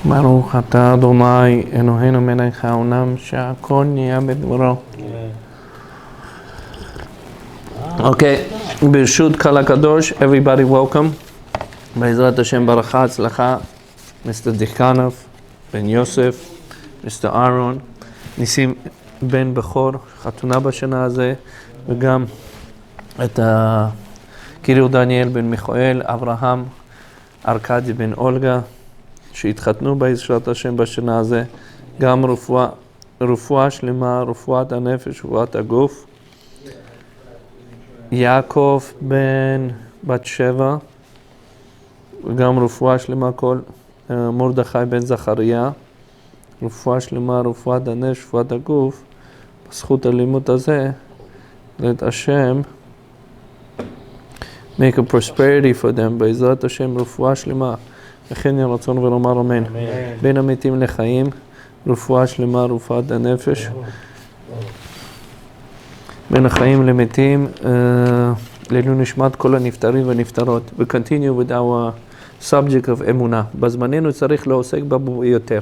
ברוך אתה אדוני אלוהינו מלך העולם שהכל נהיה בדברו. אוקיי, ברשות קהל הקדוש, everybody welcome. בעזרת השם ברכה, הצלחה, מיסטר דיכנוב, בן יוסף, מיסטר אהרון, ניסים בן בכור, חתונה בשנה הזה, וגם את קיריל דניאל בן מיכאל, אברהם, ארקדי בן אולגה, שהתחתנו בעזרת השם בשנה הזה, גם רפואה שלמה, רפואת הנפש, רפואת הגוף. יעקב בן בת 7, וגם רפואה שלמה כל מרדכי בן זכריה, רפואה שלמה, רפואת הנפש, רפואת הגוף. בזכות הלימוד הזה, let השם make a prosperity for them, בעזרת השם רפואה שלמה. וכן יהיה רצון ולומר אמן. בין המתים לחיים, רפואה שלמה, רפואת הנפש. בין החיים למתים, לעילוי נשמת כל הנפטרים והנפטרות. We continue with our subject of אמונה. בזמננו צריך לעוסק בה יותר.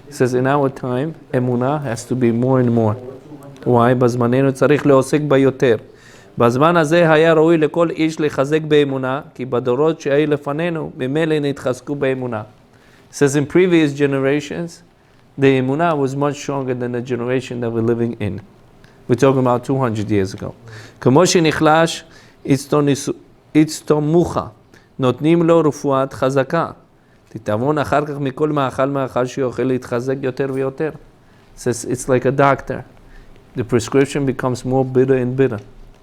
It says in our time, אמונה has to be more and more. Why? בזמננו צריך לעוסק בה יותר. בזמן הזה היה ראוי לכל איש לחזק באמונה, כי בדורות שהיו לפנינו, ממילא נתחזקו באמונה. It says in previous generations, the אמונה was much stronger than the generation that we're living in. We're talking about 200 years ago. כמו שנחלש, הצטמוחה, נותנים לו רפואת חזקה. תתאבון אחר כך מכל מאכל שיוכל להתחזק יותר ויותר. It says it's like a doctor. The prescription becomes more bitter and bitter.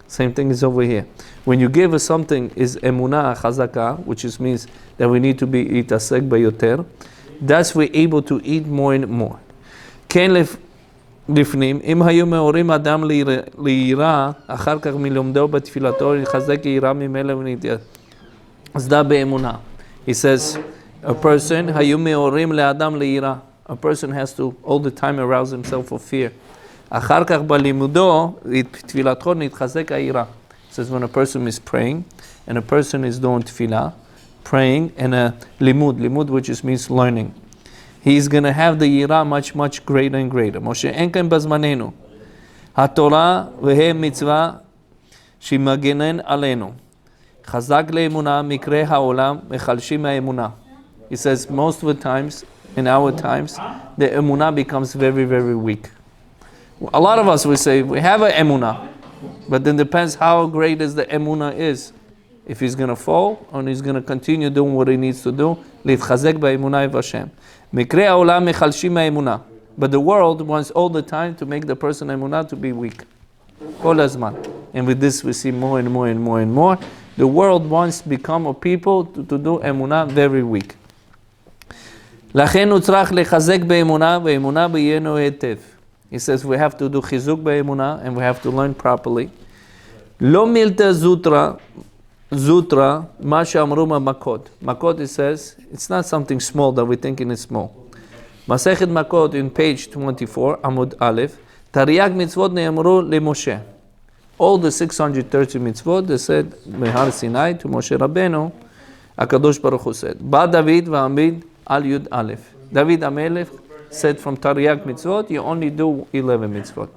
Same thing is over here. When you give us something is emunah chazaka, which means that we need to be itasek bayoter, that's we're able to eat more and more. כן לפנים, אם היו מאורים אדם ליראה, אחר כך מלומדו בתפילתו, יחזק יראה ממילא ונתייסדה באמונה. He says, a person, היו מאורים לאדם ליראה. A person has to all the time arouse himself for fear. אחר כך בלימודו, תפילתו נתחזק היראה. It says when a person is praying, and a person is doing tefillah, praying, and a limud, which means learning. He's going to have the yirah much greater and greater. משה, אין כאן בזמננו. התורה והיא מצווה שמגנן עלינו. חזק לאמונה, מקרה העולם, מחלשים מהאמונה. He says most of the times, in our times, the emunah becomes very, very weak. A lot of us will say, we have an emunah, but then depends how great is the emunah is. If he's going to fall, or he's going to continue doing what he needs to do, להתחזק באמונה ובהשם. מקרה העולם מחלשים מהאמונה. But the world wants all the time to make the person emunah to be weak. כל הזמן. And with this we see more and more and more and more. The world wants to become a people to do emunah very weak. לכן הוא צריך לחזק באמונה, ואמונה ביינו היטב. He says we have to do chizuk ba'emunah and we have to learn properly. Lo milta zutra, ma she'amru makot. Makot, it says, it's not something small that we're thinking is small. Masechet Makot in page 24, Amud Aleph, Tariag mitzvot ne'amru leMoshe. All the 630 mitzvot, they said, Mehar Sinai to Moshe Rabbeinu, HaKadosh Baruch Hu said, Ba David va'amid al Yud Aleph. David HaMelech said from Tariag mitzvot, you only do 11 mitzvot.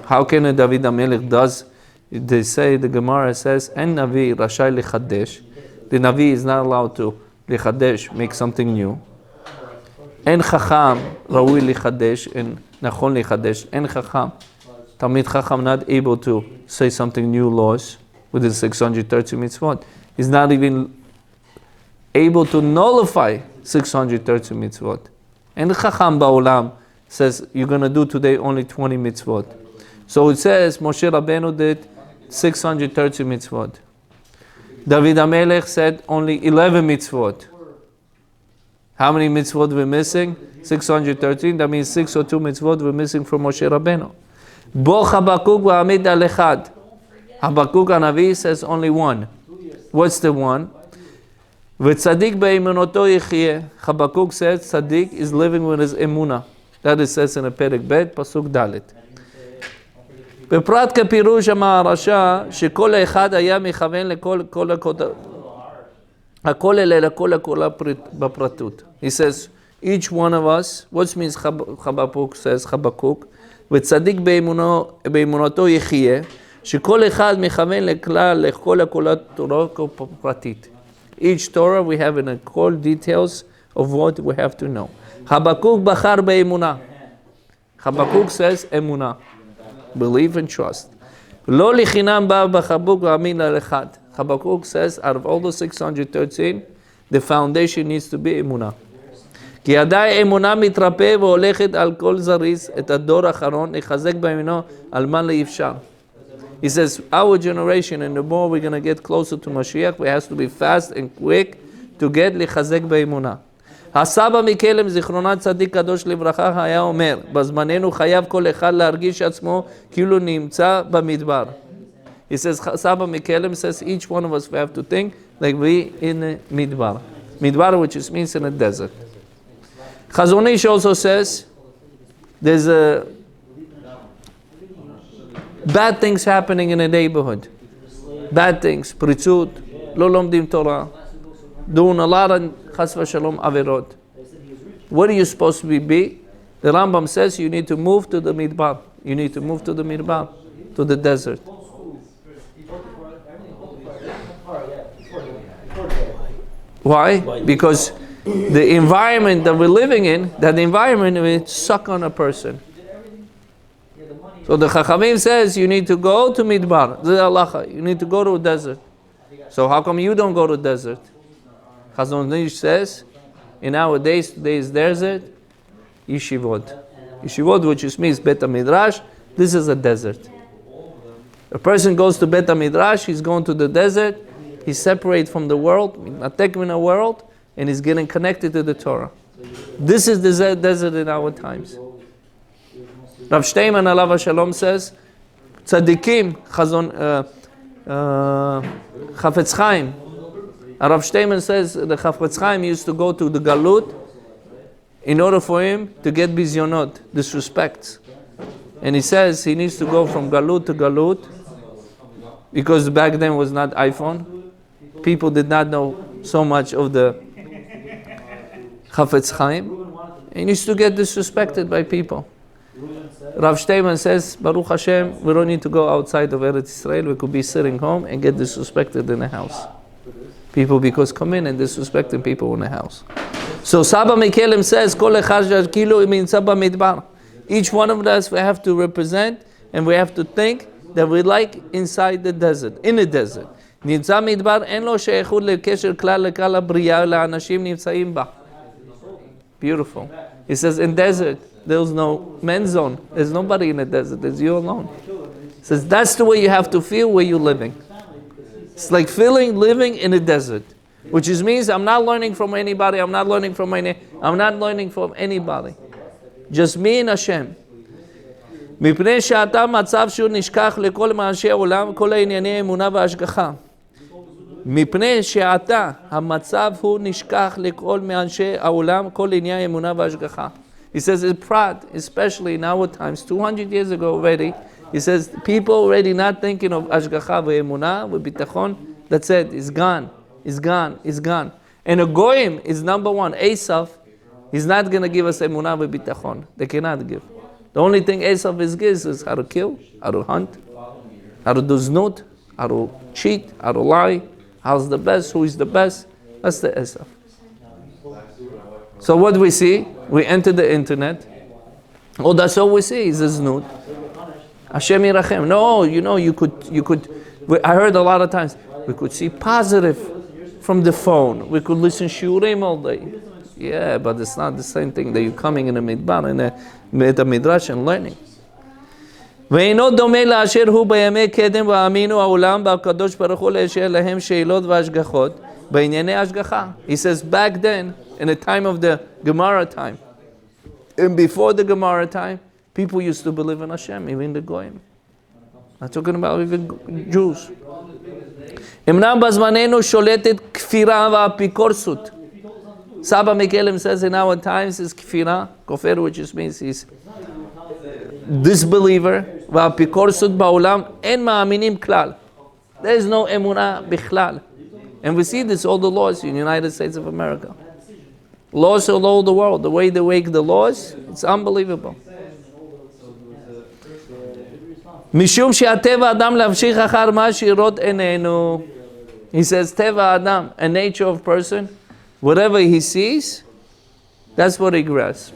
How can a David HaMelech does? They say, the Gemara says, En Navi Rashai Lechadesh. The Navi is not allowed to Lechadesh, make something new. En Chacham Raui Lechadesh, and Nachon Lechadesh. En Chacham, Talmid Chacham not able to say something new laws with the 630 mitzvot. He's not even able to nullify 630 mitzvot. And the Chacham Ba'olam says, you're going to do today only 20 mitzvot. So it says, Moshe Rabbeinu did 630 mitzvot. David HaMelech said only 11 mitzvot. How many mitzvot we're missing? 613. That means 6 or 2 mitzvot we're missing from Moshe Rabbeinu. Bo Habakuk v'amid al echad. Habakuk HaNavi says only one. What's the one? V'tzadik be'emunoto yichyeh. Habakkuk says tzaddik is living with his emunah. That it says in a Perek Bet, Pasuk Dalet. בפרט כפירוש המהרש"א, שכל אחד היה מכוון לכל הכותרות. הכל אלה לכל הכל בפרטות. He says, each one of us, what means Habakkuk says, Habakkuk, וצדיק באמונתו יחיה, שכל אחד מכוון לכלל, לכל הכל התורה פרטית. Each Torah we have in all details of what we have to know. Habakkuk בחר באמונה. Habakkuk says, אמונה. Believe and trust. לא לחינם בא בחבוק ואמין על אחד. Habakkuk says, out of all the 613, the foundation needs to be אמונה. כי ידעי אמונה מתרפא והולכת על כל זריז, את הדור האחרון, לחזק באמינו על מה לאפשר. He says, our generation, and the more we're going to get closer to Mashiach, we have to be fast and quick to get לחזק באמונה. הסבא מקלם, זיכרונת צדיק קדוש לברכה, היה אומר, בזמננו חייב כל אחד להרגיש עצמו כאילו נמצא במדבר. He says, Saba Mkelim says, each one of us we have to think like we in a midbar. Midbar, which means in a desert. Chazon Ish also says, there's bad things happening in a neighborhood. Bad things, pritzut, lo lomdim Torah, doing a lot of chas v'shalom averot. What are you supposed to be? The Rambam says you need to move to the midbar. You need to move to the midbar, to the desert. Why? Because the environment that we're living in, that environment will suck on a person. So the Chachamim says you need to go to Midbar. The halacha. You need to go to a desert. So how come you don't go to a desert? Chazon Ish says, in our days, today's desert, yeshivot. Yeshivot, which means Bet HaMidrash, this is a desert. A person goes to Bet HaMidrash, he's going to the desert, he's separated from the world, natek min world, and he's getting connected to the Torah. This is the desert in our times. Rav Shteiman alav Shalom says, tzadikim, Chafetz Chaim. Rav Shteiman says the Chafetz Chaim used to go to the Galut in order for him to get bizyonot, disrespects. And he says he needs to go from Galut to Galut because back then was not iPhone. People did not know so much of the Chafetz Chaim. He needs to get disrespected by people. Rav Shteiman says, Baruch Hashem, we don't need to go outside of Eretz Israel. We could be sitting home and get disrespected in the house. People because come in and disrespecting people in the house. So Saba Mkelim says, Kol echad kilo min Saba midbar. Each one of us we have to represent and we have to think that we like inside the desert, in the desert. נמצא מדבר, אין לו שייכות לקשר כלל לקהל הבריאה, לאנשים נמצאים בה. Beautiful. He says in desert, there's no men's zone. There's nobody in the desert. There's you alone. He says that's the way you have to feel where you're living. It's like living in a desert, which means I'm not learning from anybody. I'm not learning from anybody. Just me and Hashem. מפני שאתה מצב שהוא נשכח לכל מאנשי העולם, כל הענייני אמונה והשגחה. מפני שאתה, המצב הוא נשכח לכל מאנשי העולם, כל ענייני אמונה והשגחה. He says it's proud, especially in our times, 200 years ago already. He says people already not thinking of השגחה ואמונה וביטחון. That's it, it's gone, it's gone, it's gone. And a goyim is number one. Esav, he's not going to give us אמונה וביטחון. They cannot give. The only thing Esav gives is how to kill, how to hunt, how to do znut, how to cheat, how to lie, how's the best, who is the best. That's the Esav. So what do we see? We enter the internet. Oh, that's all we see is the znut. Hashem yirachem. No, you could. I heard a lot of times, we could see positive from the phone. We could listen shiurim all day. Yeah, but it's not the same thing that you're coming in a midbar, in a midrash and learning. ואינו דומה לאשר הוא בימי קדם ואמינו העולם והקדוש ברוך הוא לאשר להם שאלות והשגחות בענייני השגחה. He says back then, in the time of the Gemara time, and before the Gemara time, people used to believe in Hashem, even the Goyim. I'm talking about even Jews. אמנם בזמננו שולטת כפירה והאפיקורסות. Saba Mkelim says in our times is kfira, kofer, which just means he's disbeliever. והאפיקורסות בעולם אין מאמינים כלל. There is no אמונה בכלל. And we see this, all the laws in the United States of America. Laws all over the world. The way they make the laws, it's unbelievable. משום שהטבע האדם להמשיך אחר מה שירות עינינו. He says, טבע האדם, a nature of person, whatever he sees, that's what he grasps.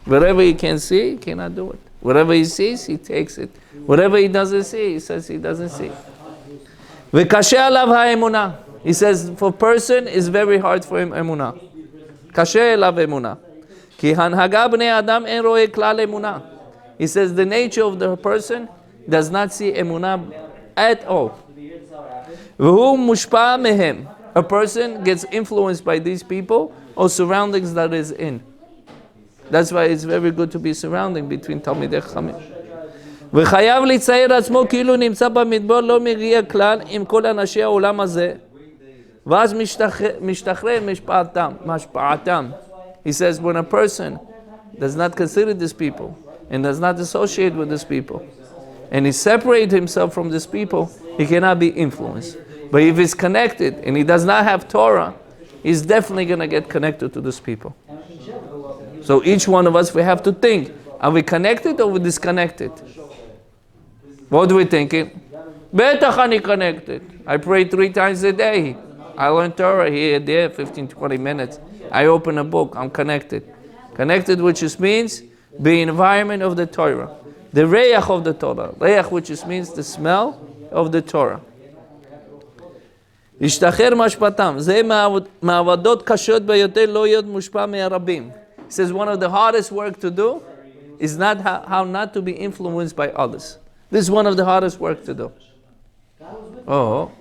Whatever he can see, he cannot do it. Whatever he sees, he takes it. Whatever he doesn't see, he says he doesn't see. וקשה עליו האמונה. He says, for person, it's very hard for him אמונה. קשה אליו אמונה. כי הנהגה בני אדם אין רואה כלל אמונה. He says, the nature of the person does not see אמונה at all. והוא מושפע מהם. A person gets influenced by these people or surroundings that is in. That's why it's very good to be surrounding between תלמידי חכמים. וחייב לצייר עצמו כאילו נמצא במדבר לא מגיע כלל עם כל אנשי העולם הזה. ואז משתחרר משפעתם. He says when a person does not consider these people and does not associate with these people and he separates himself from these people, he cannot be influenced. But if he's connected and he does not have Torah, he's definitely going to get connected to these people. So each one of us, we have to think, are we connected or we disconnected? What are we thinking? Betach ani connected. I pray 3 times a day. I learn Torah here, there, 15, 20 minutes. I open a book, I'm connected. Connected, which just means the environment of the Torah. The reach of the Torah. Reach, which just means the smell of the Torah. השתחרר משפטם. זה מעבדות קשות ביותר לא להיות מושפע מהרבים. He says one of the hardest work to do is not how not to be influenced by others. This is one of the hardest work to do. Oh,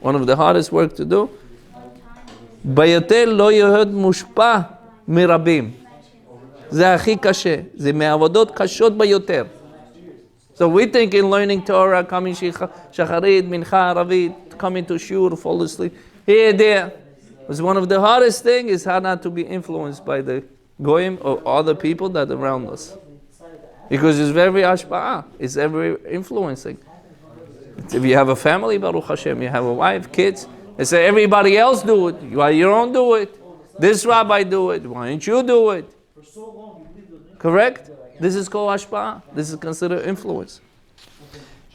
one of the hardest work to do. ביותר לא להיות מושפע מרבים. זה הכי קשה. זה מעבדות קשות ביותר. So we think in learning Torah, coming shacharit, mincha, aravit, coming to shul, fall asleep, here, there. Was one of the hardest things is how not to be influenced by the goyim or other people that are around us. Because it's very ashpa'ah, it's very influencing. If you have a family, Baruch Hashem, you have a wife, kids, they say everybody else do it, why you don't do it? This rabbi do it, why don't you do it? Correct? This is called ashpa'ah. This is considered influence.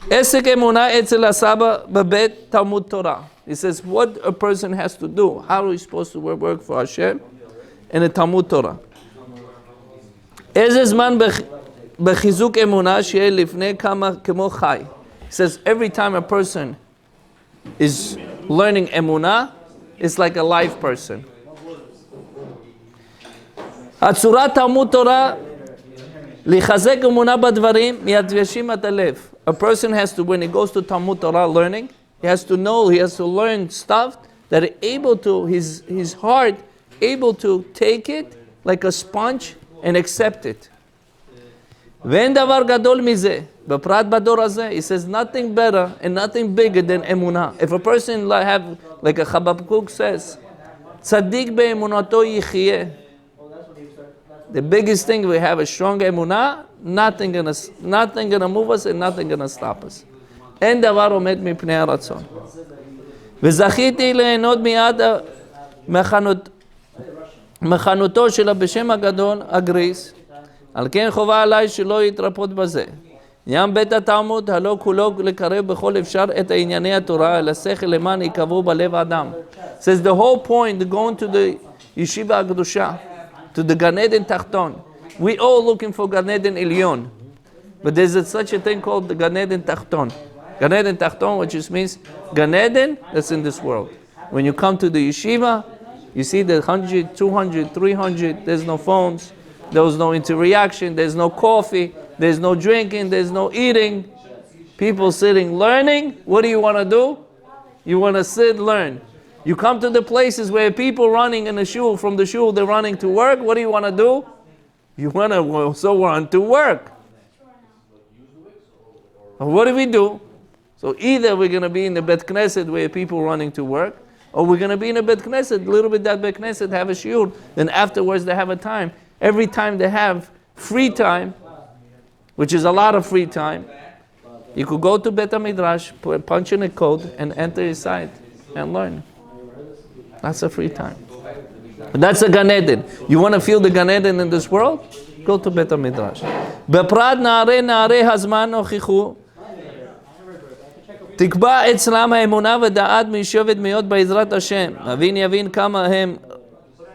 עסק אמונה אצל הסבא בבית תלמוד תורה. He says what a person has to do. How are we supposed to work for Hashem in a Talmud Torah? איזה זמן בחיזוק אמונה שיהיה לפני כמה כמו חי. He says every time a person is learning אמונה, it's like a live person. הצורת תלמוד תורה לחזק אמונה בדברים מייבשים את הלב. A person has to, when he goes to Talmud Torah learning, he has to know, he has to learn stuff that are able to, his heart able to take it like a sponge and accept it. ואין דבר גדול מזה. בפרט בדור הזה, he says nothing better and nothing bigger than אמונה. If a person have, like a Habakkuk says, צדיק באמונתו יחיה. The biggest thing we have a strong emunah, nothing gonna move us and nothing gonna stop us. אין דבר עומד מפני הרצון. וזכיתי ליהנות מיד מחנותו של בשם הגדול, הגריס. על כן חובה עליי שלא יתרפות בזה. ים בית התלמוד, הלא כולו לקרב בכל אפשר את ענייני התורה, אל השכל למען יקבעו בלב האדם. Says the whole point, going to the yeshiva הקדושה, to the Gan Eden Tachton. We all looking for Gan Eden Elyon. But there's such a thing called the Gan Eden Tachton. Gan Eden Tachton, which just means Gan Eden that's in this world. When you come to the yeshiva, you see the 100, 200, 300, there's no phones, there's no interaction, there's no coffee, there's no drinking, there's no eating. People sitting learning. What do you want to do? You want to sit, learn. You come to the places where people running in the shul, from the shul they're running to work. What do you want to do? You want to also run to work. What do we do? So either we're going to be in the Bet Knesset where people running to work, or we're going to be in a Bet Knesset, a little bit that Bet Knesset have a shiur, then afterwards they have a time. Every time they have free time, which is a lot of free time, you could go to Bet HaMidrash, punch in a code, and enter inside and learn. That's a free time. That's a Gan Eden. You want to feel the Gan Eden in this world? Go to Bet HaMidrash. בפרט נערי הזמן הוכיחו, תקבע אצלם האמונה ודעת מיושבת מאוד בעזרת השם. יבין כמה הם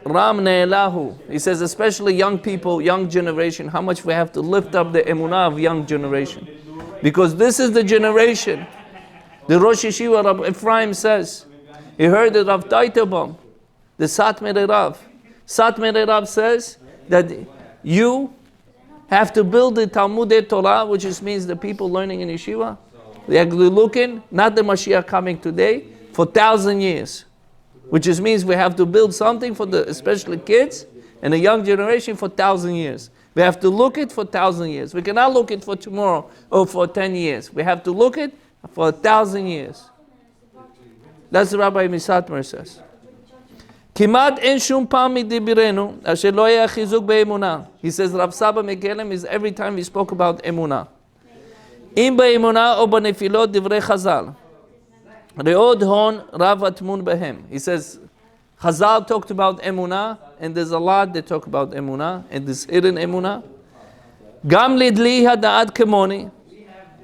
רם נעלהו. He says especially young people, young generation, how much we have to lift up the emunah of young generation. Because this is the generation. The Rosh Yeshiva Rav Ephraim says, he heard it Rav Teitelbaum, the Satmar Rav. Satmar Rav says that you have to build the Talmudei Torah, which means the people learning in yeshiva. They are looking, not the Mashiach coming today, for 1,000 years. Which means we have to build something for the especially kids and the young generation for 1,000 years. We have to look it for 1,000 years. We cannot look it for tomorrow or for 10 years. We have to look it for 1,000 years. That's what Rabbi Misatmer says. כמעט אין שום פעם מדיברנו אשר לא היה חיזוק באמונה. He says Rav Saba Mkelim is every time he spoke about אמונה. אם באמונה או בנפילות דברי חז"ל. לעוד הון רב הטמון בהם. He says Chazal talked about אמונה and there's a lot that talk about אמונה and this hidden אמונה. גם לדלי הדעת כמוני.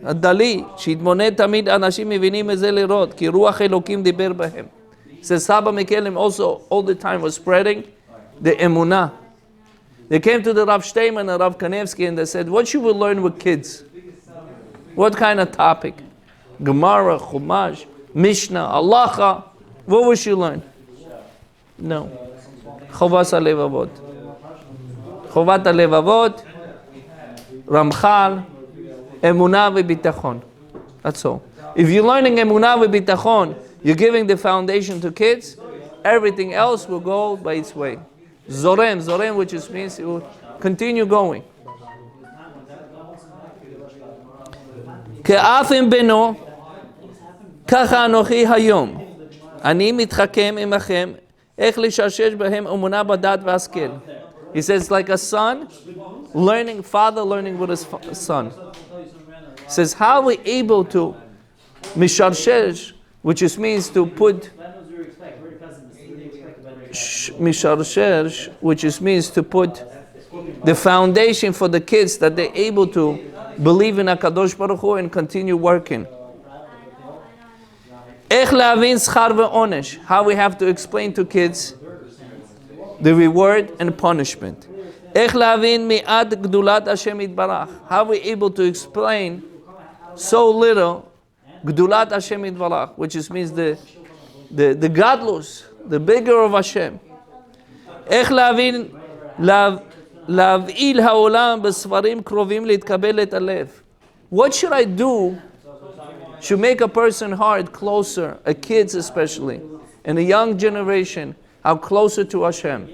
הדלי שהתמונה תמיד אנשים מבינים את זה לראות כי רוח אלוקים דיבר בהם. Says Saba Mkelim also all the time was spreading the emunah. They came to the Rav Shteiman and Rav Kanevsky and they said, what should we learn with kids? What kind of topic? Gemara, Chumash, Mishnah, Halacha. What would you learn? No. Chovas HaLevavot. Chovat HaLevavot, Ramchal, Emunah v'bitachon. That's all. If you're learning Emunah v'bitachon, you're giving the foundation to kids, everything else will go by its way. Zorem, which means it will continue going. כאפם בנו, ככה אנוכי היום. אני מתחכם עמכם, איך לשרשש בהם אמונה בדת והשכל. He says like a son, father learning with his son. He says, how are we able to misharshesh, which means to put misharshesh, which means to put the foundation for the kids that they're able to believe in HaKadosh Baruch Hu and continue working. איך להבין שכר ועונש, how we have to explain to kids the reward and punishment. איך להבין מעט גדולת השם יתברך, how we able to explain so little Gdulat Hashem Yitbarach, which means the godless, the bigger of Hashem. איך להבעיל העולם בספרים קרובים להתקבל את הלב. What should I do to make a person heart closer, a kids especially, and a young generation, how closer to Hashem?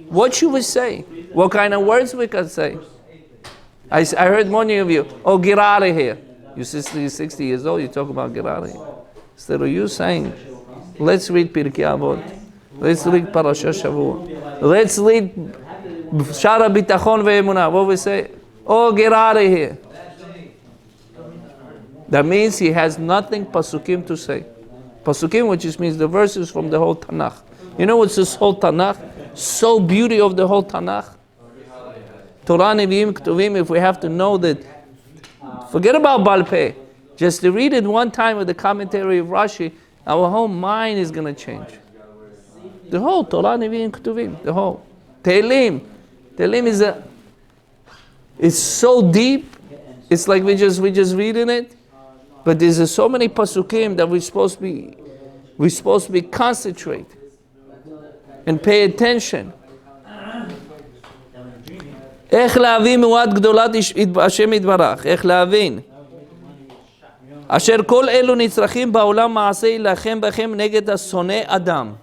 What should we say? What kind of words we can say? I heard many of you, oh, get out of here. You're 60 years old, you talk about get out of here. Instead of you saying, let's read Pirkei Avot, let's read Parashat Shavua, let's read Shara Bitachon ve'emunah. What we say? Oh, get out of here. That means he has nothing Pasukim to say. Pasukim, which means the verses from the whole Tanakh. You know what's this whole Tanakh? So beauty of the whole Tanakh. Torah, Nevi'im, Ketuvim, if we have to know that, forget about Baal Peh. Just to read it one time with the commentary of Rashi, our whole mind is going to change. The whole Torah, Nevi'im, Ketuvim, the whole. Tehillim. Tehillim is so deep. It's like we just reading it. But there's so many pasukim that we're supposed to be concentrate and pay attention. איך להבין מועד גדולת השם יתברך, איך להבין אשר כל אלו נצרכים בעולם מעשה ילחם בכם נגד השונא אדם.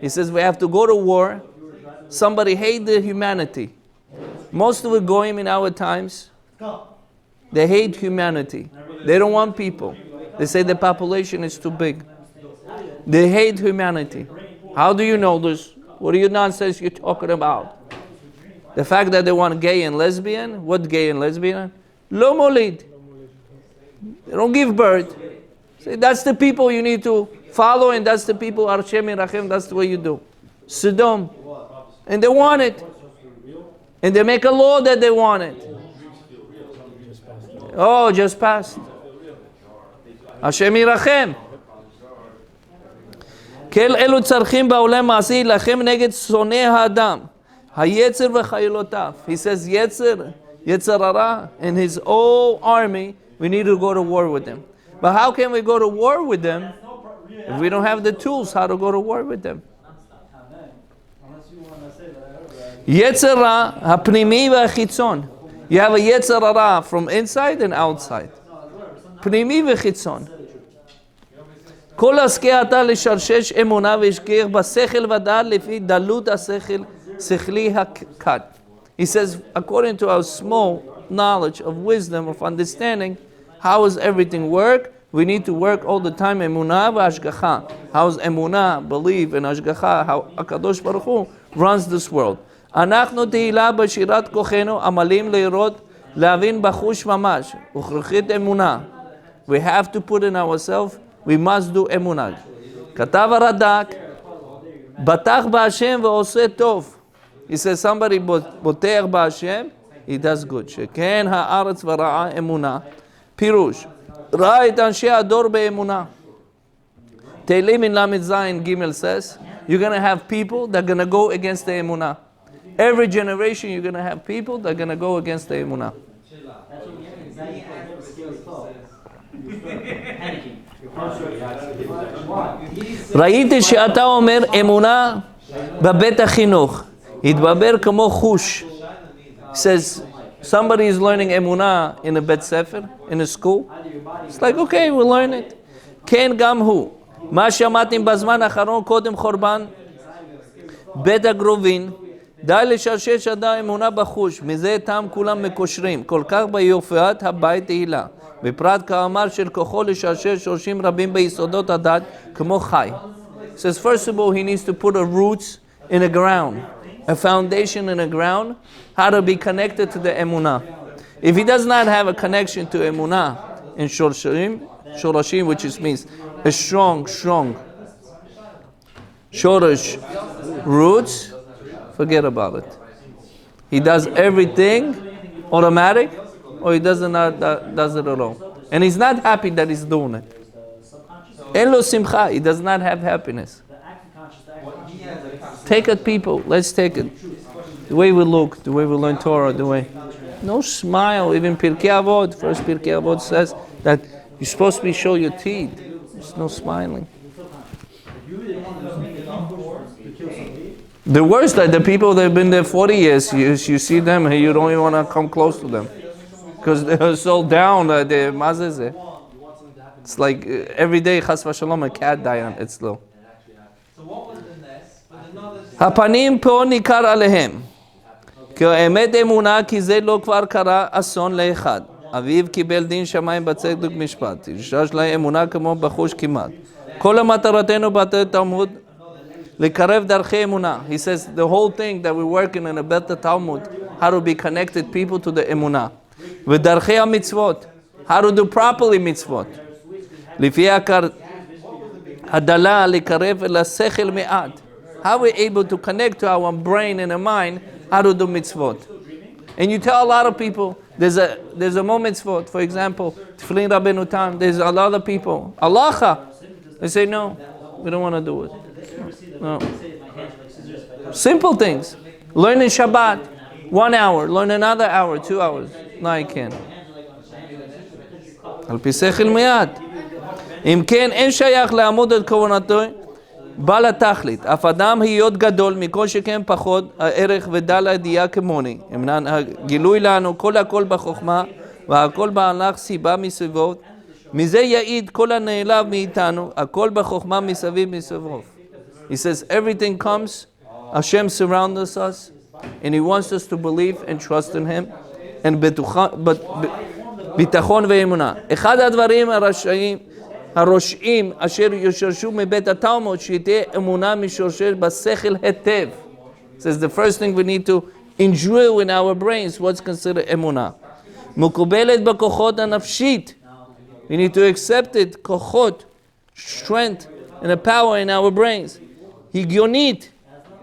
He says we have to go to war. Somebody hate the humanity. Most of it going in our times, they hate humanity. They don't want people. They say the population is too big. They hate humanity. How do you know this? What are you nonsense you're talking about? The fact that they want gay and lesbian, what gay and lesbian? Lo molid. They don't give birth. Say that's the people you need to follow, and that's the people, Hashem Yirachem, that's the way you do. Sodom. And they want it. And they make a law that they want it. Oh, just passed. Hashem Yirachem. כל אלו צריכים בעולם מעשי להילחם נגד שונא האדם, היצר וחיילותיו. He says יצר הרע, and his whole army, we need to go to war with them. But how can we go to war with them if we don't have the tools how to go to war with them? יצר רע, הפנימי והחיצון. You have a יצר הרע from inside and outside. פנימי וחיצון. כל עסקי אתה לשרשש אמונה והשגיח בשכל ודעת לפי דלות השכל, שכלי הקט. He says, according to our small knowledge of wisdom, of understanding, how does everything work? We need to work all the time Emunah והשגחה. How is Emunah, believe, and השגחה, how HaKadosh Baruch Hu runs this world. אנחנו תהילה בשירת כוחנו, עמלים לראות, להבין בחוש ממש, וכרוכית אמונה. We have to put in ourselves, we must do Emunah. כתב הרד"ק, בטח בהשם ועושה טוב. He says somebody בוטח בהשם, he does good. שכן הארץ ורעה אמונה. פירוש, ראה את אנשי הדור באמונה. תהילים in למד זין ג' says, you're going to have people that are going to go against the Emunah. Every generation you're going to have people that are going to go against the Emunah. ראיתי שאתה אומר אמונה בבית החינוך. התברר כמו חוש. Says somebody is learning אמונה in a bet sefer, in a school. It's like, okay, we'll learn it. כן, גם הוא. מה שמעתם בזמן האחרון קודם חורבן בית הגרובין, די לשרשש עדה אמונה בחוש, מזה טעם כולם מקושרים, כל כך ביופת הבית תהילה. בפרט כאמר של כוחו לשרשש שורשים רבים ביסודות הדת כמו חי. Says first of all he needs to put a roots in the ground, a foundation in the ground, how to be connected to the emunah. If he does not have a connection to emunah in shorashim, which means a strong shorash roots, forget about it. He does everything automatic, or he does it at all. And he's not happy that he's doing it. En lo simcha, he does not have happiness. Take it, people. Let's take it. The way we look, the way we learn Torah, the way. No smile. Even Pirkei Avot, first Pirkei Avot says that you're supposed to be show your teeth. There's no smiling. The worst, that the people that have been there 40 years, you see them and you don't even want to come close to them. Because they're so down, they're mazazeh. It's like every day, chas v'shalom, a cat died אצלו. הפנים פה ניכר עליהם. כאמת אמונה, כי זה לא כבר קרה אסון לאחד. אביו קיבל דין שמיים בצדק משפט. יש לה אמונה כמו בחוש כמעט. כל המטרתנו בתי תלמוד, לקרב דרכי אמונה. He says the whole thing that we're working in a better Talmud, how to be connected people to the אמונה. ודרכי המצוות, how to do properly מצוות. לפי הדלה לקרב אל השכל מעט. How we're able to connect to our brain and our mind, how to do mitzvot. And you tell a lot of people, there's a more mitzvot, for example, Tefillin Rabbeinu Tam, there's a lot of people, Alacha, they say, no, we don't want to do it. No. Simple things. Learn in Shabbat, 1 hour, learn another hour, 2 hours. No, I can't. על פי שכל מיד. אם כן, אין שייך לעמוד את כוונתו, בא לתכלית. אף אדם להיות גדול, מכל שכן פחות, הערך ודל הידיעה כמוני. גילוי לנו כל הכל בחוכמה, והכל בהלך סיבה מסביבו. מזה יעיד כל הנעלב מאיתנו, הכל בחוכמה מסביב מסביבו. He says everything comes, Hashem surrounds us, and He wants us to believe and trust in Him, and ביטחון ואמונה. אחד הדברים הרושעים אשר ישרשו מבית התלמוד, שתהיה אמונה משורשר בשכל היטב. Says the first thing we need to enjoy in our brains, what's considered אמונה. מקובלת בכוחות הנפשית. We need to accept it, כוחות, strength and a power in our brains. Higionit.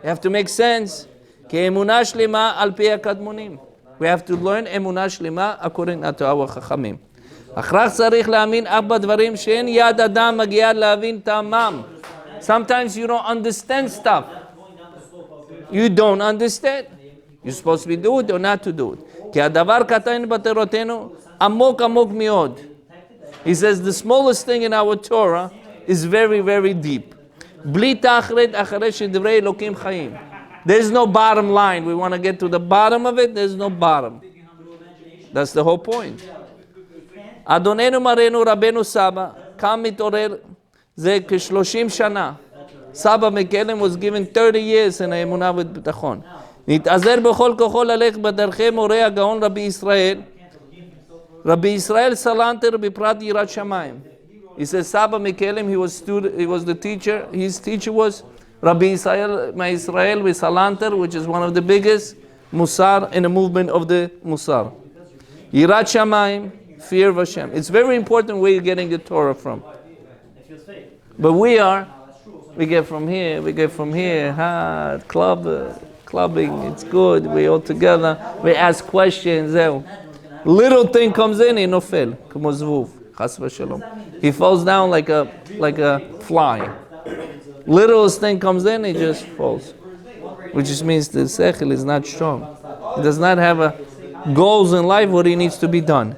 You have to make sense. Emunah shlema al pi hakadmonim. We have to learn emunah shlema according to our chachamim. הכרח צריך להאמין אף בדברים שאין יד אדם מגיעה להבין טעמם. Sometimes you don't understand stuff. You don't understand. You're supposed to be do it or not to do it. כי הדבר קטן בתורתנו עמוק עמוק מאוד. He says the smallest thing in our Torah is very, very deep. בלי תאחרת אחרי שדברי אלוקים חיים. There's no bottom line. We want to get to the bottom of it. There's no bottom. That's the whole point. אדוננו מרנו רבנו סבא, קם מתעורר זה כ-30 שנה. סבא מקלם was given 30 years in האמונה ובביטחון. נתעזר בכל כוחו ללכת בדרכי מורה הגאון רבי ישראל. רבי ישראל סלנטר בפרט יראת שמיים. He says Saba Mkelim, he was the teacher. His teacher was Rabbi Israel with Salanter, which is one of the biggest Musar in the movement of the Musar. Yirat Shamayim, fear of Hashem. It's very important where you're getting the Torah from. But we get from here, clubbing, it's good, we all together, we ask questions. Little thing comes in, he nofel, כמו זבוב, חס ושלום. He falls down like a fly. Littlest thing comes in, he just falls. Which just means the sechel is not strong. He does not have goals in life, what he needs to be done.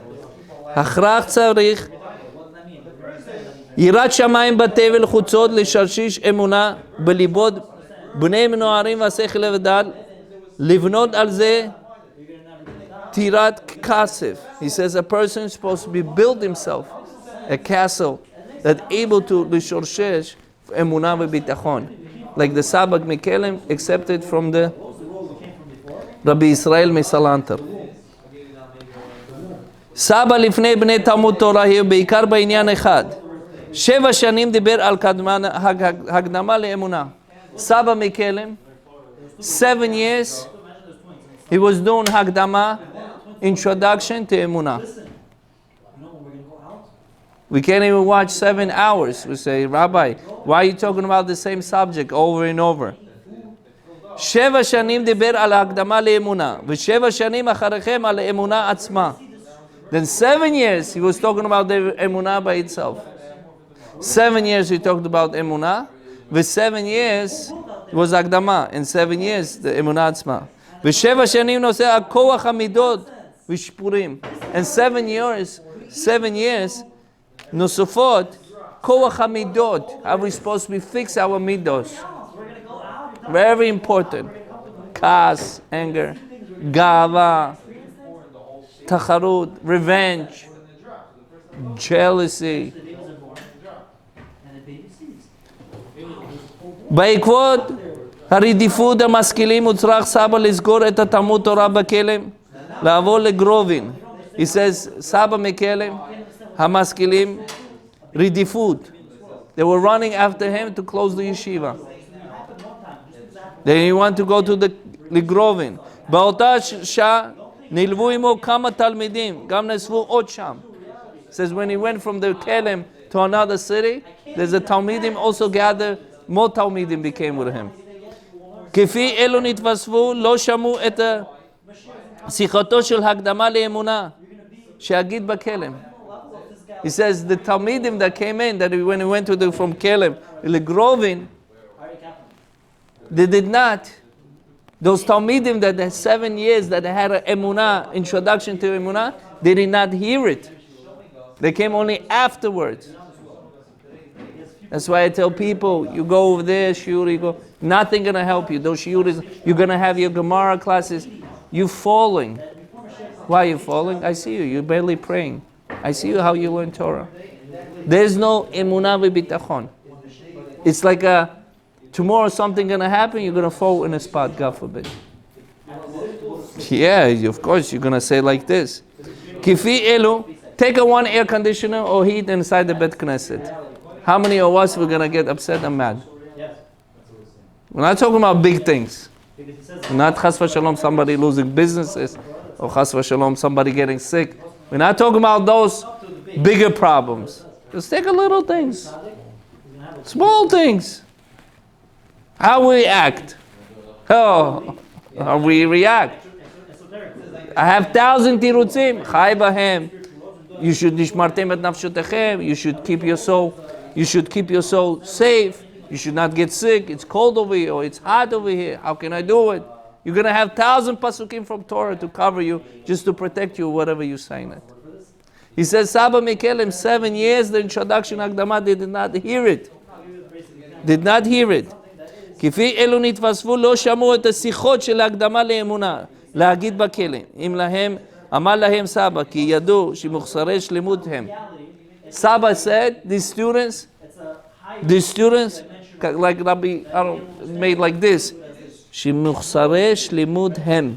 הכרח צריך יראת שמיים בתבל חוצות לשרשיש אמונה בליבות בני מנוערים והשכל לבדל לבנות על זה טירת כסף. He says a person is supposed to be build himself a castle that able to לשורשש אמונה וביטחון. Like the Saba Mkelim accepted from the Rabbi Israel מסלנטר. סבא לפני בני תלמוד תורה היא בעיקר בעניין אחד. 7 שנים דיבר על הקדמה לאמונה. Saba Mkelim, 7 years, he was doing הקדמה, introduction to Emunah. We can't even watch 7 hours. We say, Rabbi, why are you talking about the same subject over and over? 7 שנים דיבר על הקדמה לאמונה, ו7 שנים אחריכם על האמונה עצמה. Then 7 years he was talking about the Emunah by itself. 7 years he talked about Emunah. With 7 years it was Akdama. In 7 years the Emunah עצמה. ו7 שנים נושא הכוח המידות ושפורים. And 7 years נוספות כוח המידות. How we supposed to be fix our midos. Very important. Kas, anger, gava, תחרות, revenge, jealousy. בעקבות הרדיפות המשכילים הוצרך סבא לסגור את התלמוד תורה בכלם, לעבור לגרובין. He says, סבא מכלם, המשכילים, רדיפות. They were running after him to close the yeshiva. Then he wanted to go to the לגרובין. באותה שעה נלוו עמו כמה תלמידים, גם נאספו עוד שם. Says when he went from the Mkelim to another city, there's a Talmidim also gathered, more Talmidim became with him. כפי אלו נתווספו, לא שמעו את שיחתו של הקדמה לאמונה, שיגיד בכלם. He says the Talmidim that came in, that when he went to from Mkelim, Legrovin, they did not. Those Talmidim that had 7 years that had an Emunah, introduction to Emunah, they did not hear it. They came only afterwards. That's why I tell people, you go over there, shiur, you go, nothing gonna help you. Those shiuris, you're gonna have your Gemara classes, you're falling. Why are you falling? I see you, you're barely praying. I see you how you learn Torah. There's no Emunah v'bitachon. It's like tomorrow something gonna happen, you're gonna fall in a spot, God forbid. Yeah, of course, you're gonna say like this. Kifi elu, take a 1 air conditioner or heat inside the Bet Knesset. How many of us were gonna get upset and mad? We're not talking about big things. We're not chas v'shalom somebody losing businesses or chas v'shalom somebody getting sick. We're not talking about those bigger problems. Just take a little things. Small things. How we act. How we react. I have 1,000 tirutzim. Chai bahem. You should nishmartem et nafshotechem. You should keep your soul. You should keep your soul safe. You should not get sick. It's cold over here or it's hot over here. How can I do it? You're going to have 1,000 pasukim from Torah to cover you, just to protect you, whatever you sign it. He says, Saba Mkelim, 7 years, the introduction Akdama, they did not hear it. Did not hear it. כפי אלו נתווספו לא שמעו את השיחות של ההקדמה לאמונה, להגיד בכלים. אם להם, אמר להם סבא, כי ידעו שמוחסרי שלמות הם. Saba said, these students, like Rabbi Ariel made like this, שמוחסרי שלמות הם.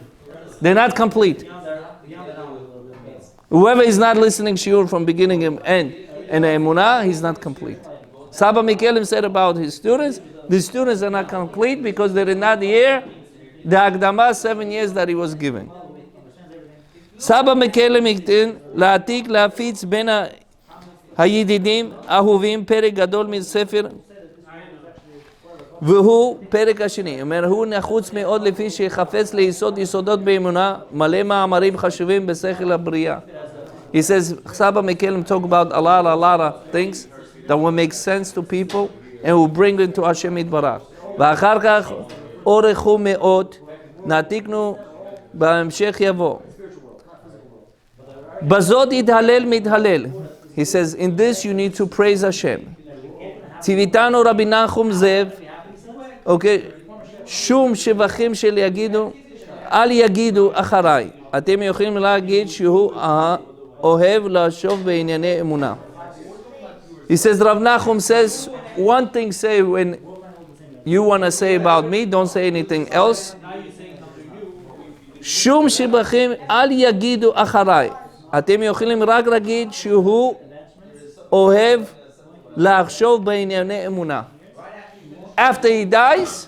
They're not complete. Whoever is not listening shiur from beginning and end, and Emunah, he's not complete. Saba Mkelim said about his students, the students are not complete because they did not hear the Akdama 7 years that he was giving. Saba Mkelim iktin la'atik la'afitz ben הידידים אהובים פרק גדול מספר והוא פרק השני. אומר, הוא נחוץ מאוד לפי שיחפץ ליסוד יסודות באמונה, מלא מאמרים חשובים בשכל הבריאה. He says, Saba Mkelim talk about a lot of things that will make sense to people and will bring them to Hashem יתברך. ואחר כך אורכו מאוד, נעתיקנו בהמשך יבוא. בזאת יתהלל מתהלל. He says, in this you need to praise Hashem. ציוויתנו רבי נחום זאב, אוקיי, שום שבחים של יגידו, אל יגידו אחריי. אתם יכולים להגיד שהוא אוהב לחשוב בענייני אמונה. He says, Rav Nachum says, one thing say when you want to say about me, don't say anything else. שום שבחים אל יגידו אחריי. אתם יכולים רק להגיד שהוא אוהב לחשוב בענייני אמונה. After he dies,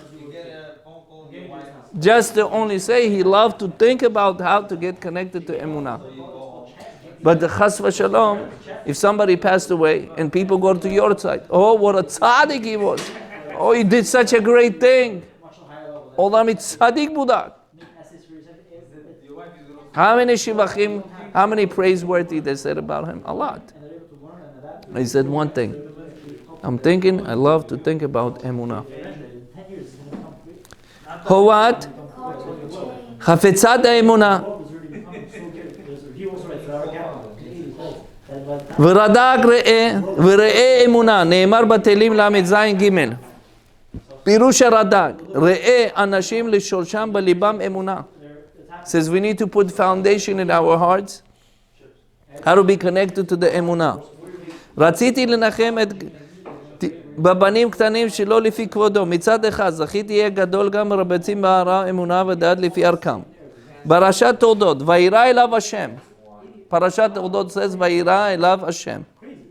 just to only say he loved to think about how to get connected to Emunah. But the chas v'shalom, if somebody passed away and people go to your side, oh, what a tzaddik he was. Oh, he did such a great thing. Olam it's tzaddik budak. How many shivachim, how many praiseworthy they said about him? A lot. He said one thing. I'm thinking, I love to think about Emunah. Hovat, Chafetzat Emunah. ורד"ק וראה אמונה, נאמר בתהילים ל"ז ג' פירוש הרד"ק, ראה אנשים לשורשם בליבם אמונה. Says we need to put foundation in our hearts, how to be connected to the אמונה. רציתי לנחם בבנים קטנים שלא לפי כבודו. מצד אחד זכיתי יהיה גדול גם מרבצים בהרה אמונה ודעת לפי ערכם. פרשת תולדות, וירא אליו השם. Parashat Tordot says, Vayira elav Hashem.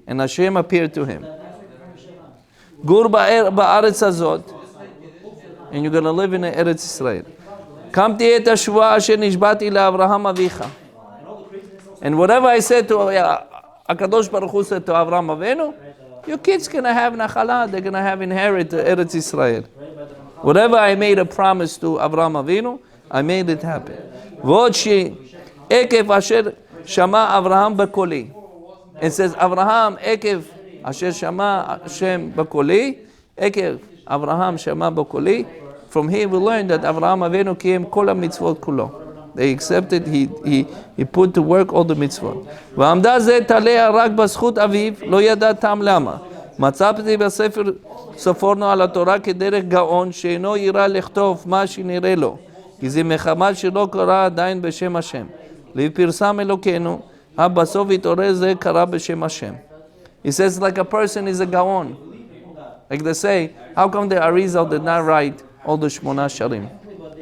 And Hashem appeared to him. Gur ba'aretz hazot. And you're going to live in Eretz Israel. Kamti et hashua asher nishbati le'Avraham avicha. And whatever I said to HaKadosh Baruch Hu said to Avraham Avinu, your kids going to have nachala, they're going to have inherit Eretz Israel. Whatever I made a promise to Avraham Avinu, I made it happen. V'od she ekef asher Shama Avraham Bakoli. It says Avraham Ekev Asher Shama Hashem Bakoli. Ekev Avraham Shama Bakoli. From here we learn that Avraham Avinu came Kol HaMitzvot Kulo. They accepted, he put to work all the mitzvot. ועמדה זה תליה רק בזכות אביו, לא ידע טעם למה. מצאתי בספר ספורנו על התורה כדרך גאון, שאינו יראה לכתוב מה שנראה לו. כי זה מחמת שלא קרא עדיין בשם השם. לפרסם אלוקינו, בסוף התעורר זה קרא בשם השם. He says like a person is a gaon. Like they say, how come the Arizal did not write all the Shmona Sharim?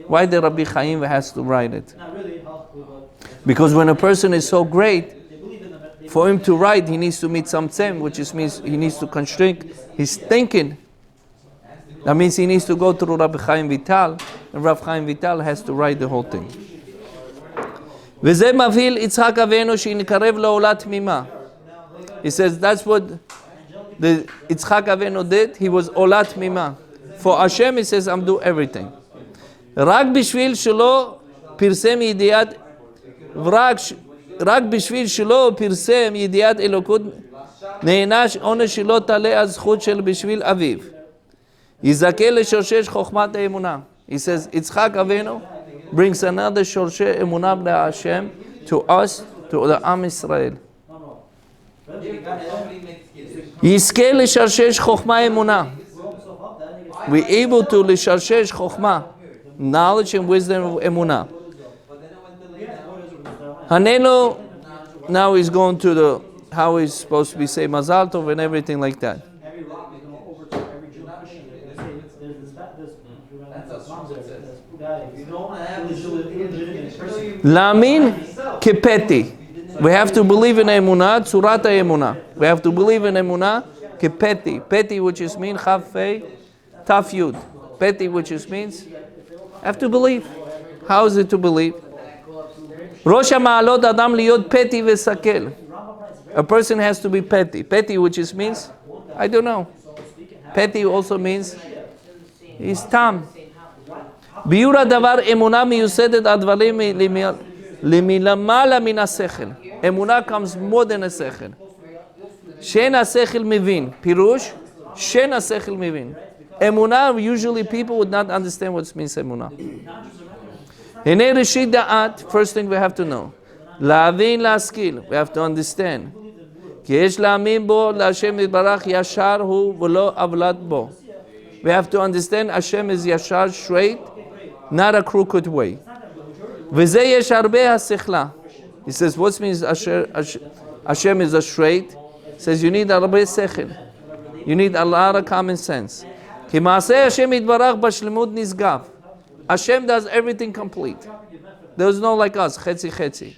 Why did Rabbi Chaim has to write it? Because when a person is so great, for him to write, he needs to meet some tzem, which means he needs to constrict his thinking. That means he needs to go through Rabbi Chaim Vital, and Rabbi Chaim Vital has to write the whole thing. וזה מבהיל יצחק אבינו שנקרב לעולה תמימה. He says that's what the Yitzchak Avinu did, he was olat mima. For Hashem, he says, I'm do everything. רק בשביל שלא פרסם ידיעת, רק בשביל שלא פרסם ידיעת אלוקות, נענש עונש שלא תעלה הזכות של בשביל אביו. יזכה לשורשש חוכמת האמונה. He says, Yitzchak Avinu brings another שורשי אמונה להשם to us, to the עם ישראל. יזכה לשורשש חוכמה אמונה. We're able to לשורשש חוכמה, knowledge and wisdom of אמונה. Hanenu, now he's going to the, how he's supposed to be say Mazal Tov and everything like that. Lamin kepeti. We have to believe in Emunah, Tzurat Emunah. We have to believe in Emunah kepeti. Peti, which is mean Chav Fei Taf Yud. Peti, which is means have to believe. How is it to believe? Rosh HaMa'alot Adam liyot peti v'sakel. A person has to be petty. Petty, which is means, I don't know. Petty also means he's tam. ביור הדבר אמונה מיוסדת הדברים למעלה מן השכל. אמונה comes more than a שכל. שאין השכל מבין. פירוש, שאין השכל מבין. אמונה, usually people would not understand what means אמונה. הנה ראשית דעת, first thing we have to know. להבין, להשכיל, we have to understand. כי יש להאמין בו, להשם יתברך ישר הוא ולא עוולת בו. We have to understand Hashem is ישר, straight, not a crooked way. וזה יש הרבה השכלה. He says, what means Hashem is a straight? He says, you need הרבה שכל. You need a lot of common sense. כי מעשה השם יתברך בשלמות נשגב. Hashem does everything complete. There's no like us, חצי חצי.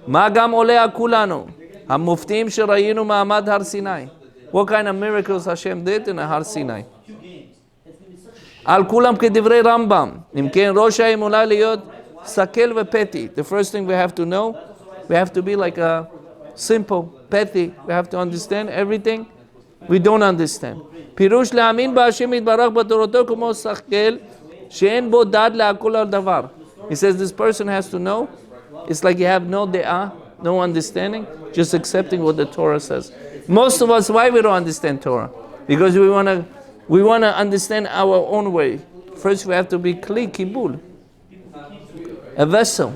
מה גם עולה על כולנו? המופתים שראינו מעמד הר סיני. What kind of miracles Hashem did in הר סיני? על כולם כדברי רמב"ם. אם כן, ראש האמונה להיות סקל ופתי. The first thing we have to know, we have to be like a simple, petty. We have to understand everything we don't understand. פירוש להאמין בהשם יתברך בתורתו כמו סקל, שאין בו דעת להכל על דבר. He says this person has to know. It's like you have no da'ah, no understanding, just accepting what the Torah says. Most of us, why we don't understand Torah? Because we want to understand our own way. First we have to be kli, kibul, a vessel.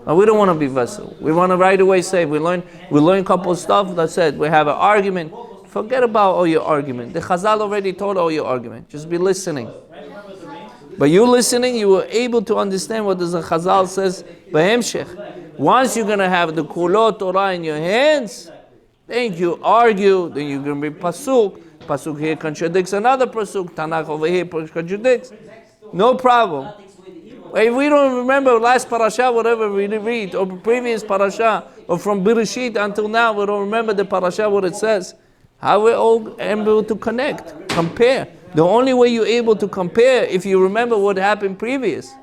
And we don't want to be vessel. We want to right away say, we learn a couple of stuff that said, we have an argument. Forget about all your argument. The Chazal already told all your argument. Just be listening. But you listening, you were able to understand what the Chazal says. Once you're going to have the Kulot Torah in your hands, then you argue, then you're going to be Pasuk. Pasuk here contradicts another Pasuk. Tanakh over here contradicts. No problem. If we don't remember last parasha, whatever we read, or previous parasha, or from Bereshit until now, we don't remember the parasha, what it says. How we're all able to connect, compare. The only way you're able to compare if you remember what happened previous.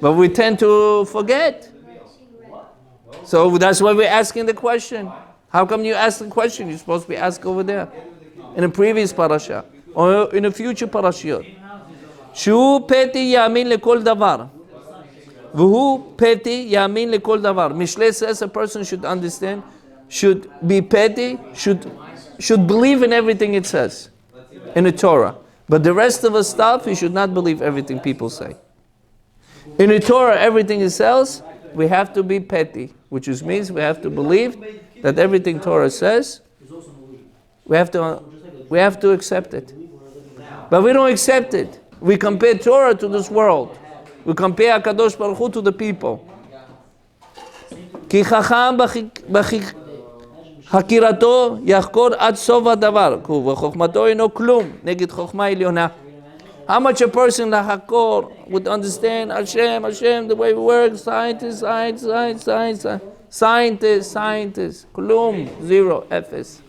But we tend to forget. So that's why we're asking the question. How come you ask the question? You're supposed to be asked over there. In a previous parasha. Or in a future parashiyot. Shu peti yamin lekol davar. V'hu peti yamin lekol davar. Mishle says a person should understand, should be petty, should believe in everything it says in the Torah. But the rest of the stuff, you should not believe everything people say. In the Torah, everything it says, we have to be petty, which means we have to believe that everything Torah says, we have to accept it. But we don't accept it. We compare Torah to this world. We compare HaKadosh Baruch Hu to the people. Ki chacham חקירתו יחקור עד סוף הדבר, וחוכמתו אינו כלום, נגד חוכמה עליונה. How much a person לחקור would understand Hashem, the way we work, scientist, כלום, zero, אפס.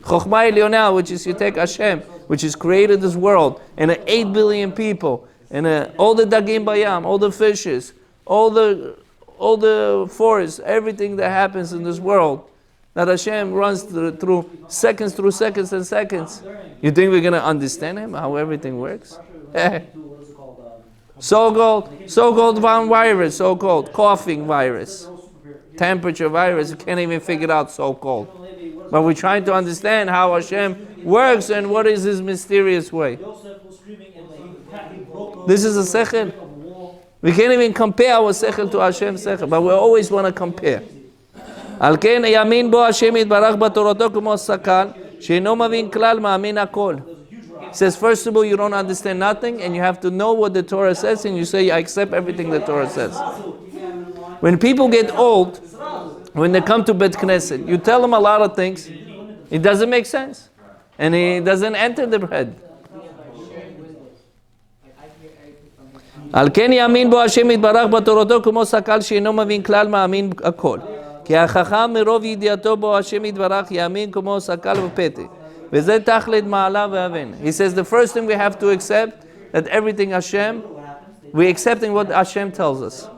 חוכמה עליונה, which is you take Hashem, which has created this world, and 8 billion people, and all the dagim bayam, all the fishes, all the forests, everything that happens in this world, that Hashem runs through seconds and seconds. You think we're going to understand Him, how everything works? So-called virus, so-called coughing virus, temperature virus, you can't even figure it out, so-called. But we're trying to understand how Hashem works and what is His mysterious way. This is a sechel. We can't even compare our sechel to Hashem's sechel, but we always want to compare. על כן יאמין בו השם יתברך בתורתו כמו סקל, שאינו מבין כלל מאמין הכל. Says, first of all, you don't understand nothing, and you have to know what the Torah says, and you say, I accept everything the Torah says. When people get old, when they come to Bet Knesset, you tell them a lot of things, it doesn't make sense, and it doesn't enter their head. על כן יאמין בו השם יתברך בתורתו כמו סקל שאינו מבין כלל מאמין הכל. כי החכם מרוב ידיעתו בו השם יתברך יאמין כמו סקל ופתק. וזה תכלית מעלה ואבן. He says the first thing we have to accept that everything Hashem, we're accepting what Hashem tells us.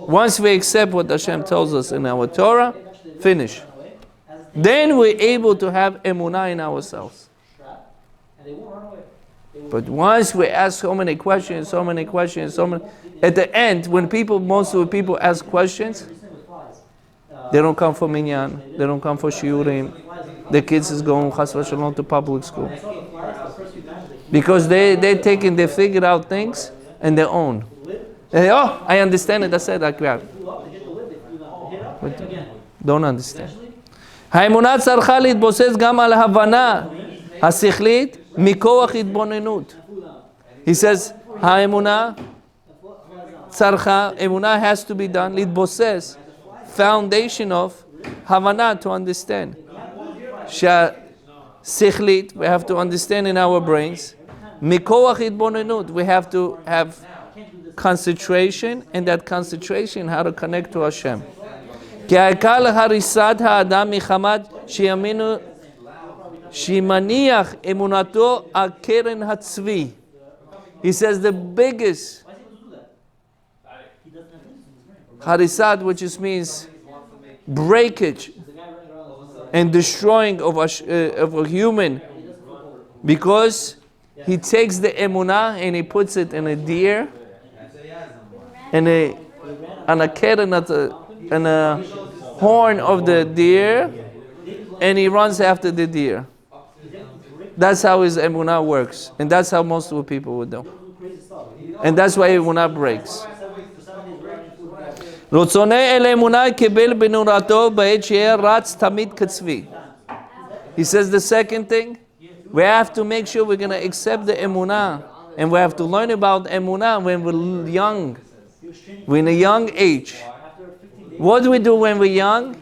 Once we accept what Hashem tells us in our Torah, finish. Then we're able to have Emunah in ourselves. But once we ask so many questions, at the end, when most of the people ask questions, they don't come for minyan, they don't come for shiurim. The kids is going chas v'shalom to public school. Because they figured out things on their own. Oh, I understand it, that's it, I grab. But don't understand. האמונה צריכה להתבוסס גם על הבנה השכלית מכוח התבוננות. He says, האמונה צריכה, אמונה has to be done, להתבוסס, foundation of הבנה, to understand. שכלית, we have to understand in our brains. מכוח התבוננות, we have to have concentration, and that concentration, how to connect to Hashem. כי העיקר להריסת האדם מחמת שימניח אמונתו על קרן הצבי. He says the biggest harisat, which just means breakage and destroying of a human, because he takes the emunah and he puts it in a deer and on a keren, and a horn of the deer, and he runs after the deer. That's how his emunah works, and that's how most of the people would do. And that's why emunah breaks. רצוני אל אמונה קיבל בנורתו בעת שיהיה רץ תמיד כצבי. He says the second thing, we have to make sure we're going to accept the emunah, and we have to learn about emunah when we're young. We're in a young age. What do we do when we're young?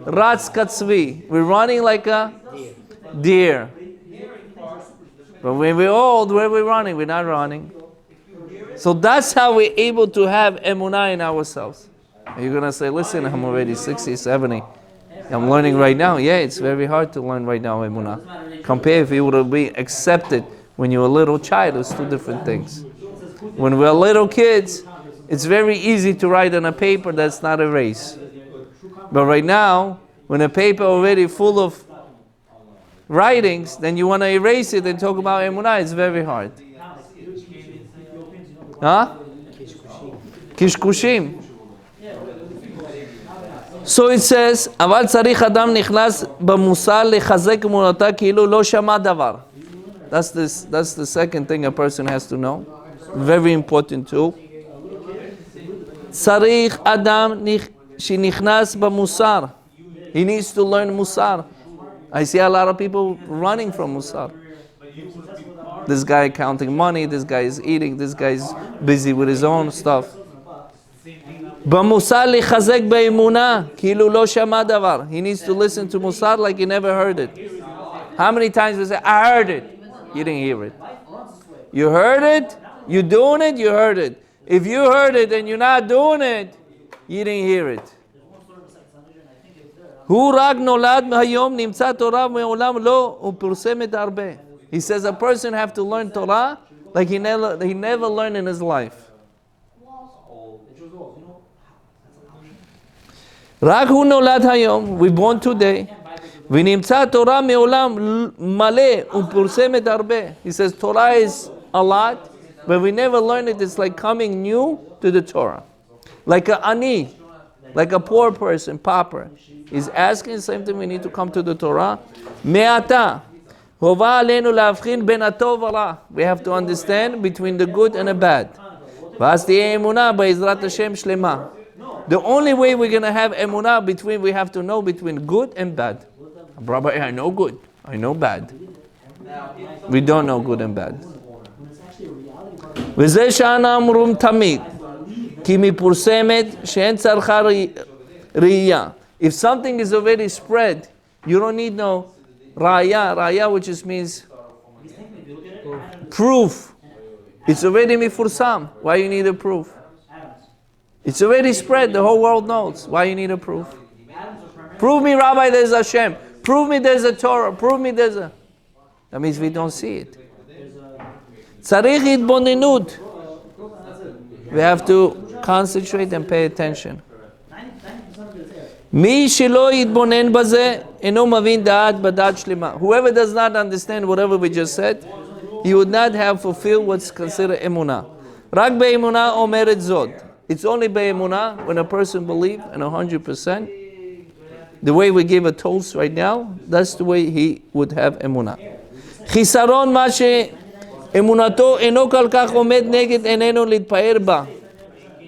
Ratz katzvi. We're running like a deer. But when we're old, where are we running? We're not running. So that's how we're able to have emunah in ourselves. You're going to say, listen, I'm already 60, 70. I'm learning right now. Yeah, it's very hard to learn right now emunah. Compare if you would be accepted when you were a little child. It's two different things. When we're little kids, it's very easy to write on a paper that's not erased. But right now, when a paper already full of writings, then you want to erase it and talk about emunah, it's very hard. Huh? Kishkushim. So it says, אבל צריך אדם נכנס במוסר לחזק אמונתה כאילו לא שמע דבר. That's the second thing a person has to know. Very important too. צריך אדם שנכנס במוסר. He needs to learn musar. I see a lot of people running from musar. This guy counting money, this guy is eating, this guy is busy with his own stuff. במוסר לחזק באמונה, כאילו לא שמע דבר. He needs to listen to musar like he never heard it. How many times we say, I heard it? You didn't hear it. You heard it? You doing it? You heard it. If you heard it and you're not doing it, you didn't hear it. הוא רק נולד מהיום, נמצא תורה מעולם לא, ופרסמת הרבה. He says a person have to learn Torah like he never learned in his life. רק הוא נולד היום, we born today, ונמצא תורה מעולם מלא ופורסמת הרבה. He says Torah is a lot, but we never learn it. It's like coming new to the Torah. Like a ani, like a poor person, pauper. He's asking the same thing, we need to come to the Torah. Me'ata, hova alenu להבחין בין הטוב ורע. We have to understand between the good and the bad. ואז תהיה אמונה בעזרת השם שלמה. The only way we're going to have emunah between, we have to know between good and bad. Brother, I know good, I know bad. We don't know good and bad. וזה שאנו אומרים תמיד, כי מפורסמת שאין צריכה ראייה. If something is already spread, you don't need no raya, which just means proof. It's already mifursan. Why you need a proof? It's already spread. The whole world knows. Why you need a proof? Prove me, Rabbi, there's a Hashem. Prove me there's a Torah. Prove me there's a... That means we don't see it. Tzarich hitbonenut. We have to concentrate and pay attention. מי שלא יתבונן בזה, אינו מבין דעת בדעת שלמה. Whoever does not understand whatever we just said, he would not have fulfilled what's considered emunah. רק באמונה אומרת זאת. It's only באמונה when a person believes in 100%. The way we give a toast right now, that's the way he would have emunah. חיסרון מה שאמונתו אינו כל כך עומד נגד עינינו להתפאר בה.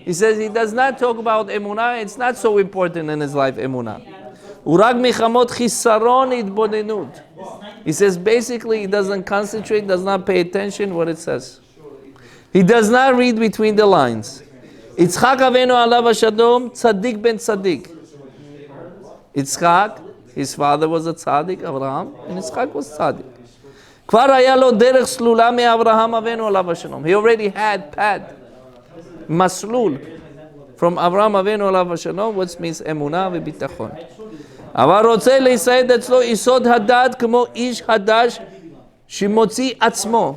He says he does not talk about emunah. It's not so important in his life, emunah. ורק מלחמות חיסרון התבוננות. He says basically he doesn't concentrate, does not pay attention what it says. He does not read between the lines. יצחק אבינו עליו השלום, צדיק בן צדיק. Yitzchak, his father was a tzaddik, Abraham, and Yitzchak was tzaddik. כבר היה לו דרך סלולה מאברהם אבינו עליו השלום. He already had path, maslul, from Abraham אבינו עליו השלום, which means אמונה וביטחון. אבל רוצה לייסד אצלו יסוד הדת כמו איש חדש שמוציא עצמו.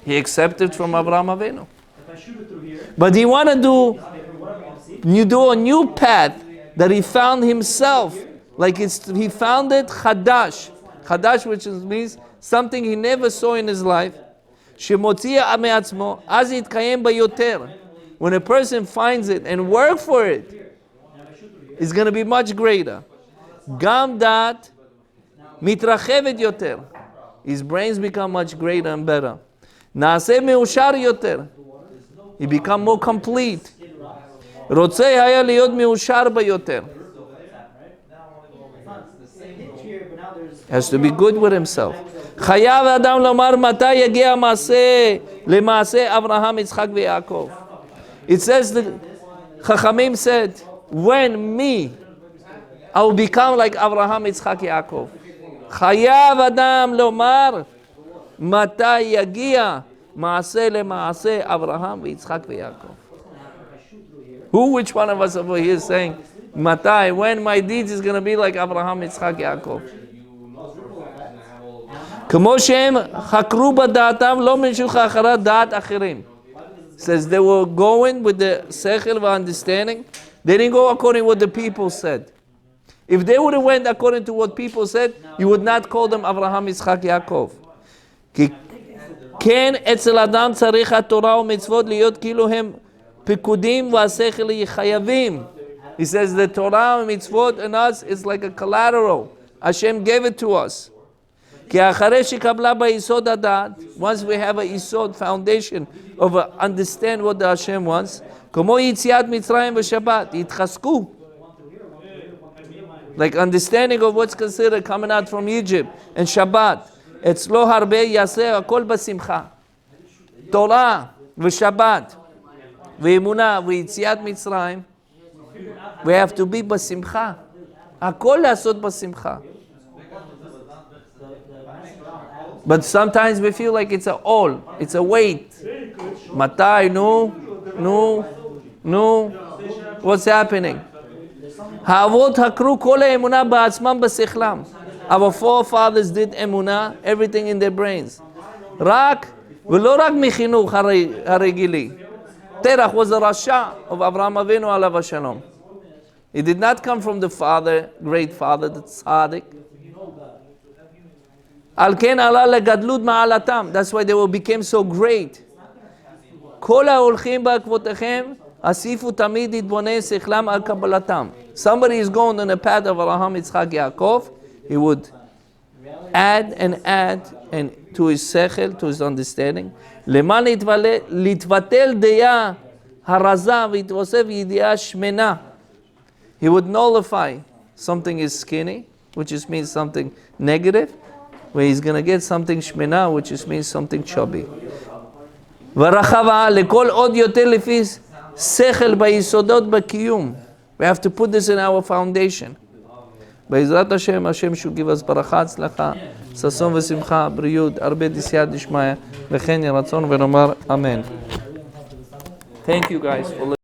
He accepted from Abraham Avinu. But he wanted to do a new path that he found himself. Like he found it Chadash. Chadash, which means something he never saw in his life. שמוציא מעצמו, אז יתקיים ביותר. When a person finds it and work for it, it's going to be much greater. גם דת מתרחבת יותר. His brains become much greater and better. נעשה מאושר יותר. He become more complete. רוצה היה להיות מאושר ביותר. Has to be good with himself. חייב האדם לומר מתי יגיע מעשה למעשה אברהם, יצחק ויעקב. It says the חכמים said, when me, I will become like Abraham, Yitzchak, Yaakov. חייב אדם לומר מתי יגיע מעשה למעשה אברהם ויצחק ויעקב. Who, which one of us over here is saying, מתי, when my deeds is going to be like Abraham, יצחק, יעקב? כמו שהם חקרו בדעתם, לא ממשוך אחרי דעת אחרים. Says they were going with the sechel of understanding. They didn't go according to what the people said. If they would have went according to what people said, you would not call them Abraham, Yitzchak, Yaakov. כי כן אצל אדם צריך התורה ומצוות להיות כאילו הם פקודים והשכל חייבים. He says the Torah and mitzvot in us is like a collateral. Hashem gave it to us. כי אחרי שקבלה ביסוד הדעת, once we have a יסוד, foundation of understand what the Hashem wants, כמו יציאת מצרים ושבת, יתחזקו. Like understanding of what's considered coming out from Egypt and Shabbat. אצלו הרבה יעשה הכל בשמחה. תורה ושבת ואמונה ויציאת מצרים, we have to be בשמחה. הכל לעשות בשמחה. But sometimes we feel like it's it's a weight. מתי? נו, what's happening? האבות חקרו כל האמונה בעצמם בשכלם. Our forefathers did אמונה, everything in their brains. ולא רק מחינוך הרגילי. Terach was a rasha of Avraham Avinu alav hashalom. It did not come from the father, great father, the tzaddik. Al ken ala legadlut ma'alatam. That's why they became so great. Kol ha'olchim ba'akvotechem asifu tamid yitbonei sechlam al kabalatam. Somebody is going on the path of Abraham, Yitzchak, Yaakov. He would add and to his sechel, to his understanding. Leman litvatel deya haraza v'yitvosef yidiyah shmena. He would nullify something is skinny, which just means something negative, where he's going to get something shmena, which just means something chubby. V'rachava lekol od yoter lefi sechel b'yisodot b'kiyum. We have to put this in our foundation. Be'ezrat Hashem, Hashem should give us baracha, tzlacha, sason v'simcha, briyut, arbe disyat dishmaya, v'chen yeratzon v'nomar amen. Thank you guys for listening.